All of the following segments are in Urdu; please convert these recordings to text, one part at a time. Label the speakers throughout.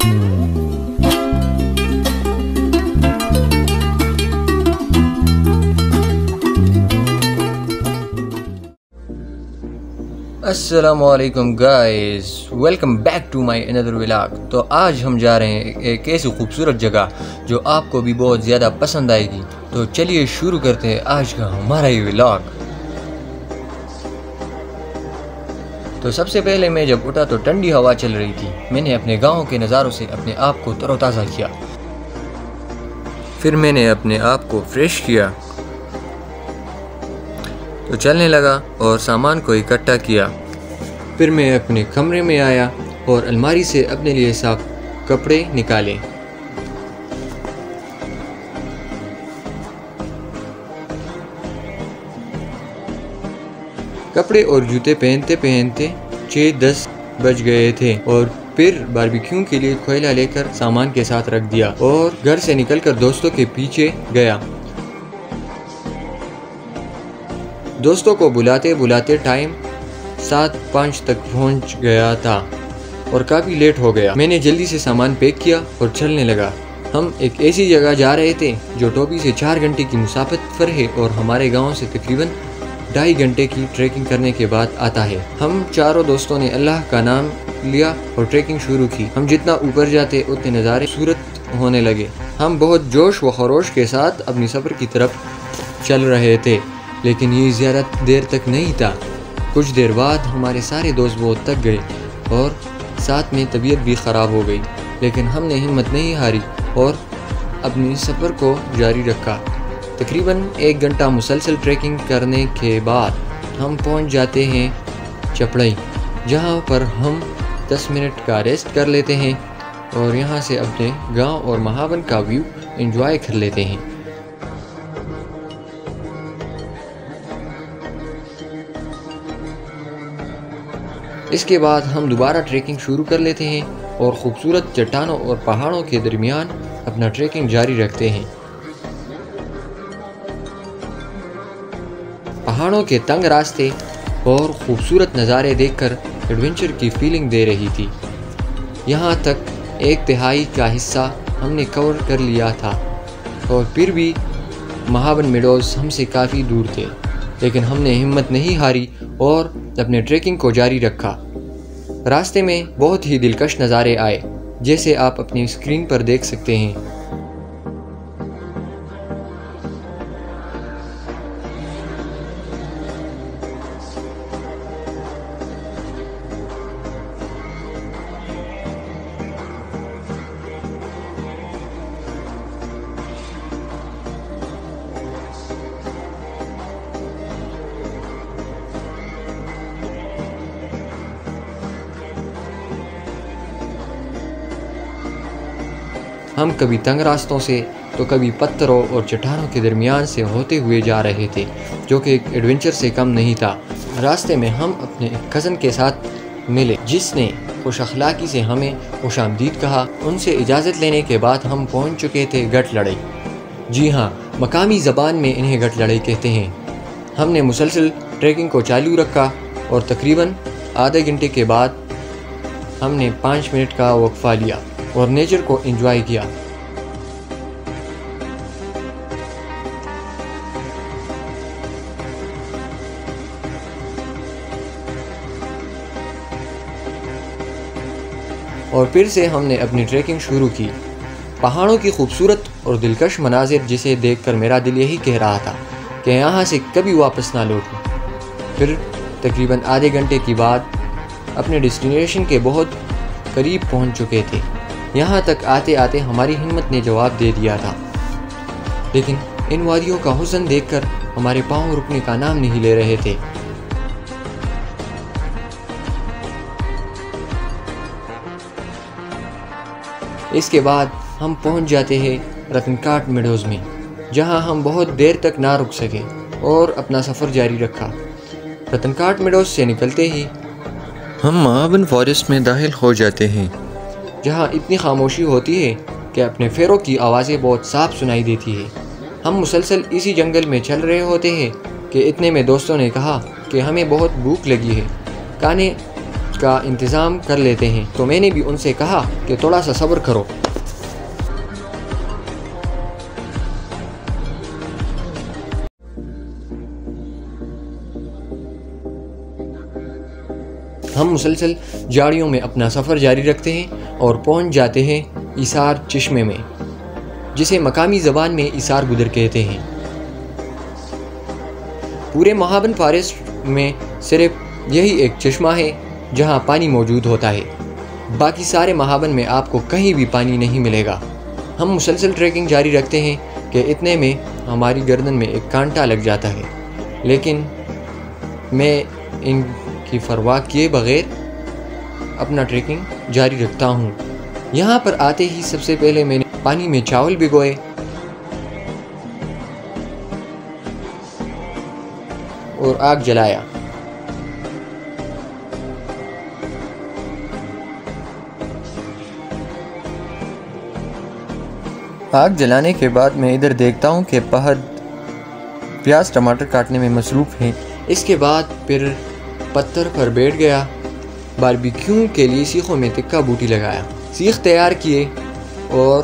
Speaker 1: Assalamualaikum guys, welcome back to my another vlog. تو آج ہم جا رہے ہیں ایک ایسی خوبصورت جگہ جو آپ کو بھی بہت زیادہ پسند آئے گی. تو چلیے شروع کرتے ہیں آج کا ہمارا یہ ولاگ. تو سب سے پہلے میں جب اٹھا تو ٹھنڈی ہوا چل رہی تھی. میں نے اپنے گاؤں کے نظاروں سے اپنے آپ کو تر و تازہ کیا. پھر میں نے اپنے آپ کو فریش کیا تو چلنے لگا اور سامان کو اکٹھا کیا. پھر میں اپنے کمرے میں آیا اور الماری سے اپنے لیے صاف کپڑے نکالے. کپڑے اور جوتے پہنتے پہنتے 6-10 بج گئے تھے اور پھر باربیکیو کے لیے کوئلہ لے کر سامان کے ساتھ رکھ دیا اور گھر سے نکل کر دوستوں کے پیچھے گیا. دوستوں کو بلاتے بلاتے ٹائم 7:05 تک پہنچ گیا تھا اور کافی لیٹ ہو گیا. میں نے جلدی سے سامان پیک کیا اور چلنے لگا. ہم ایک ایسی جگہ جا رہے تھے جو ٹوپی سے 4 گھنٹے کی مسافت پر ہے اور ہمارے گاؤں سے تقریباً 2.5 گھنٹے کی ٹریکنگ کرنے کے بعد آتا ہے. ہم چاروں دوستوں نے اللہ کا نام لیا اور ٹریکنگ شروع کی. ہم جتنا اوپر جاتے اتنے نظارے خوبصورت ہونے لگے. ہم بہت جوش و خروش کے ساتھ اپنی سفر کی طرف چل رہے تھے لیکن یہ زیادہ دیر تک نہیں تھا. کچھ دیر بعد ہمارے سارے دوست بہت تک گئے اور ساتھ میں طبیعت بھی خراب ہو گئی لیکن ہم نے ہمت نہیں ہاری اور اپنی سفر کو جاری رکھا. تقریباً 1 گھنٹہ مسلسل ٹریکنگ کرنے کے بعد ہم پہنچ جاتے ہیں چپڑئی، جہاں پر ہم 10 منٹ کا ریسٹ کر لیتے ہیں اور یہاں سے اپنے گاؤں اور مہاون کا ویو انجوائے کر لیتے ہیں. اس کے بعد ہم دوبارہ ٹریکنگ شروع کر لیتے ہیں اور خوبصورت چٹانوں اور پہاڑوں کے درمیان اپنا ٹریکنگ جاری رکھتے ہیں. پہاڑوں کے تنگ راستے اور خوبصورت نظارے دیکھ کر ایڈونچر کی فیلنگ دے رہی تھی. یہاں تک 1/3 کا حصہ ہم نے کور کر لیا تھا اور پھر بھی مہاون میڈوز ہم سے کافی دور تھے لیکن ہم نے ہمت نہیں ہاری اور اپنے ٹریکنگ کو جاری رکھا. راستے میں بہت ہی دلکش نظارے آئے جیسے آپ اپنی اسکرین پر دیکھ سکتے ہیں. ہم کبھی تنگ راستوں سے تو کبھی پتھروں اور چٹانوں کے درمیان سے ہوتے ہوئے جا رہے تھے جو کہ ایک ایڈونچر سے کم نہیں تھا. راستے میں ہم اپنے ایک کزن کے ساتھ ملے جس نے خوش اخلاقی سے ہمیں خوش آمدید کہا. ان سے اجازت لینے کے بعد ہم پہنچ چکے تھے گٹ لڑئی. جی ہاں، مقامی زبان میں انہیں گٹ لڑئی کہتے ہیں. ہم نے مسلسل ٹریکنگ کو چالو رکھا اور تقریباً آدھے گھنٹے کے بعد ہم نے 5 منٹ کا وقفہ لیا اور نیچر کو انجوائے کیا. اور پھر سے ہم نے اپنی ٹریکنگ شروع کی. پہاڑوں کی خوبصورت اور دلکش مناظر جسے دیکھ کر میرا دل یہی کہہ رہا تھا کہ یہاں سے کبھی واپس نہ لوٹوں. پھر تقریباً آدھے گھنٹے کے بعد اپنے ڈیسٹینیشن کے بہت قریب پہنچ چکے تھے. یہاں تک آتے آتے ہماری ہمت نے جواب دے دیا تھا لیکن ان وادیوں کا حسن دیکھ کر ہمارے پاؤں رکنے کا نام نہیں لے رہے تھے. اس کے بعد ہم پہنچ جاتے ہیں رتن کاٹ میڈوز میں، جہاں ہم بہت دیر تک نہ رک سکے اور اپنا سفر جاری رکھا. رتن کاٹ میڈوز سے نکلتے ہی ہم مہاون فارسٹ میں داخل ہو جاتے ہیں، جہاں اتنی خاموشی ہوتی ہے کہ اپنے پیروں کی آوازیں بہت صاف سنائی دیتی ہے. ہم مسلسل اسی جنگل میں چل رہے ہوتے ہیں کہ اتنے میں دوستوں نے کہا کہ ہمیں بہت بھوک لگی ہے، کا انتظام کر لیتے ہیں۔ تو میں نے بھی ان سے کہا کہ تھوڑا سا صبر کرو۔ ہم مسلسل جاڑیوں میں اپنا سفر جاری رکھتے ہیں اور پہنچ جاتے ہیں ایثار چشمے میں، جسے مقامی زبان میں ایثار گدر کہتے ہیں۔ پورے مہابن فارسٹ میں صرف یہی ایک چشمہ ہے جہاں پانی موجود ہوتا ہے، باقی سارے مہابن میں آپ کو کہیں بھی پانی نہیں ملے گا۔ ہم مسلسل ٹریکنگ جاری رکھتے ہیں کہ اتنے میں ہماری گردن میں ایک کانٹا لگ جاتا ہے، لیکن میں ان کی پرواہ کیے بغیر اپنا ٹریکنگ جاری رکھتا ہوں۔ یہاں پر آتے ہی سب سے پہلے میں نے پانی میں چاول بھگوئے اور آگ جلایا۔ آگ جلانے کے بعد میں ادھر دیکھتا ہوں کہ فہد پیاز ٹماٹر کاٹنے میں مصروف ہیں۔ اس کے بعد پھر پتھر پر بیٹھ گیا، باربیکیو کے لیے سیخوں میں تکہ بوٹی لگایا، سیخ تیار کیے اور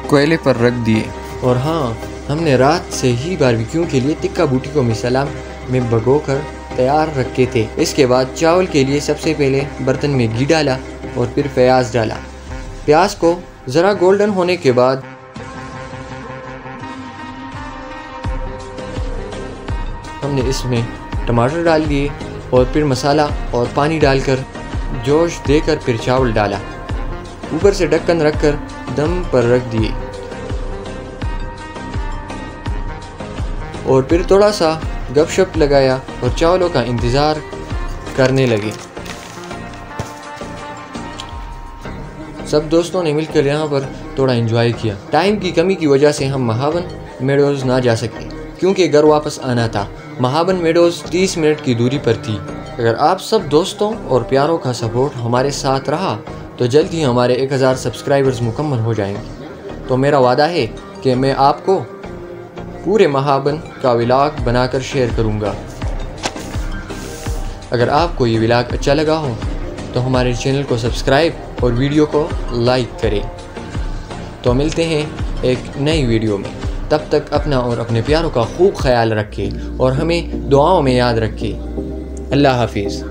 Speaker 1: کوئلے پر رکھ دیے۔ اور ہاں، ہم نے رات سے ہی باربیکیو کے لیے تکہ بوٹی کو مسالہ میں بھگو کر تیار رکھے تھے۔ اس کے بعد چاول کے لیے سب سے پہلے برتن میں گھی ڈالا اور پھر پیاز ڈالا۔ پیاز کو ذرا گولڈن ہونے کے بعد ہم نے اس میں ٹماٹر ڈال دیے اور پھر مسالہ اور پانی ڈال کر جوش دے کر پھر چاول ڈالا، اوپر سے ڈھکن رکھ کر دم پر رکھ دیے اور پھر تھوڑا سا گپ شپ لگایا اور چاولوں کا انتظار کرنے لگے۔ سب دوستوں نے مل کر یہاں پر تھوڑا انجوائے کیا۔ ٹائم کی کمی کی وجہ سے ہم مہابن میڈوز نہ جا سکے کیونکہ گھر واپس آنا تھا۔ مہابن میڈوز 30 منٹ کی دوری پر تھی۔ اگر آپ سب دوستوں اور پیاروں کا سپورٹ ہمارے ساتھ رہا تو جلد ہی ہمارے 1000 سبسکرائبرز مکمل ہو جائیں گے۔ تو میرا وعدہ ہے کہ میں آپ کو پورے مہابن کا ولاگ بنا کر شیئر کروں گا۔ اگر آپ کو یہ ولاگ اچھا لگا ہو تو ہمارے چینل کو سبسکرائب اور ویڈیو کو لائک کریں۔ تو ملتے ہیں ایک نئی ویڈیو میں، تب تک اپنا اور اپنے پیاروں کا خوب خیال رکھیں اور ہمیں دعاؤں میں یاد رکھیں۔ اللہ حافظ۔